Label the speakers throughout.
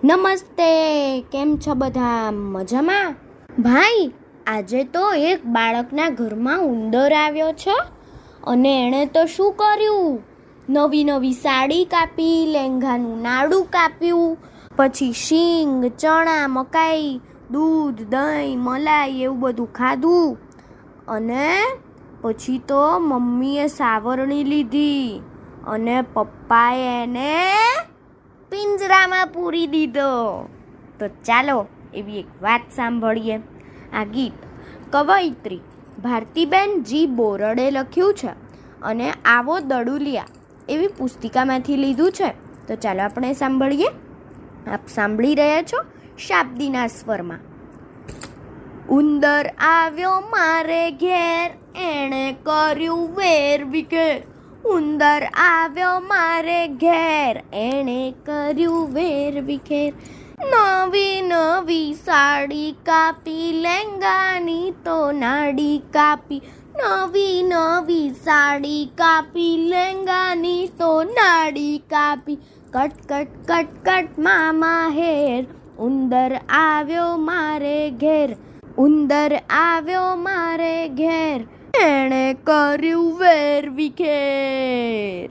Speaker 1: નમસ્તે, કેમ છો બધા? મજામાં? ભાઈ, આજે તો એક બાળકના ઘરમાં ઉંદર આવ્યો છે અને એણે તો શું કર્યું? નવી નવી સાડી કાપી, લેંઘાનું નાડું કાપ્યું, પછી શીંગ, ચણા, મકાઈ, દૂધ, દહીં, મલાઈ એવું બધું ખાધું અને પછી તો મમ્મીએ સાવરણી લીધી અને પપ્પાએ એને પિંજરામાં પૂરી દીધો. તો ચાલો એવી એક વાત સાંભળીએ. આ ગીત કવયિત્રી ભારતીબેન જી બોરડે લખ્યું છે અને આવો દડુલિયા એવી પુસ્તિકામાંથી લીધું છે. તો ચાલો આપણે સાંભળીએ. આપ સાંભળી રહ્યા છો શાબ્દીના સ્વરમાં. ઉંદર આવ્યો મારે ઘેર, એણે કર્યું વેર વિખેર. ઉંદર આવ્યો મારે ઘેર, એણે કર્યું વેર વિખેર. નવી નવી સાડી કાપી, લેંગાની તો નાડી કાપી. નવી નવી સાડી કાપી, લેંગાની તો નાડી કાપી. કટ કટ કટ કટ મામા હેર, ઉંદર આવ્યો મારે ઘેર. ઉંદર આવ્યો મારે ઘેર, એણે કર્યું વેર વિખેર.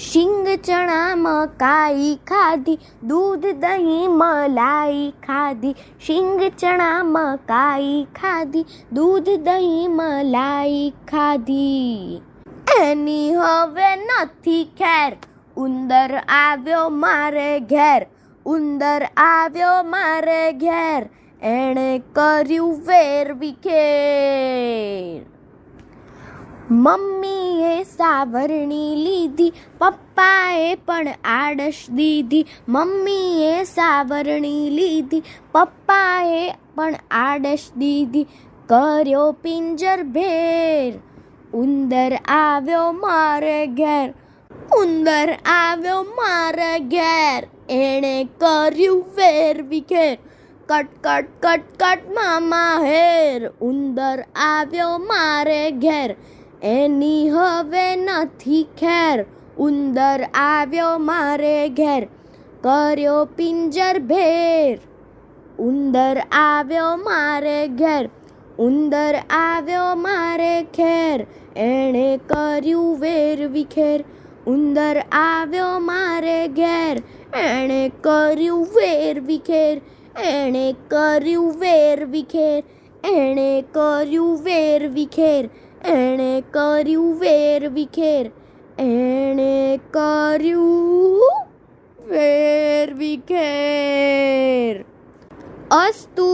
Speaker 1: શીંગ ચણા મકાઈ ખાધી, દૂધ દહીં મલાઈ ખાધી. શીંગ ચણા મકાઈ ખાધી, દૂધ દહીં મલાઈ ખાધી. એની હવે નથી ખેર, ઉંદર આવ્યો મારે ઘેર. ઉંદર આવ્યો મારે ઘેર, એણે કર્યું વેર વિખેર. મમ્મીએ સાવરણી લીધી, પપ્પાએ પણ આડશ દીધી. મમ્મીએ સાવરણી લીધી, પપ્પાએ પણ આડશ દીધી. કર્યો પિંજર ભેર, ઉંદર આવ્યો મારે ઘેર. ઉંદર આવ્યો મારે ઘેર, એણે કર્યું વેર વિખેર. કટ કટ કટ કટ મામા હેર, ઉંદર આવ્યો મારે ઘેર. એની હવે નથી ખેર, ઉંદર આવ્યો મારે ઘેર. કર્યો પિંજર ભેર, ઉંદર આવ્યો મારે ઘેર. ઉંદર આવ્યો મારે ઘેર, એણે કર્યું વેર વિખેર. ઉંદર આવ્યો મારે ઘેર, એણે કર્યું વેર વિખેર. એણે કર્યું વેર વિખેર. એણે કર્યું વેર વિખેર. એણે કર્યું વેર વિખેર. એણે કર્યું વેર વિખેર. અસ્તુ.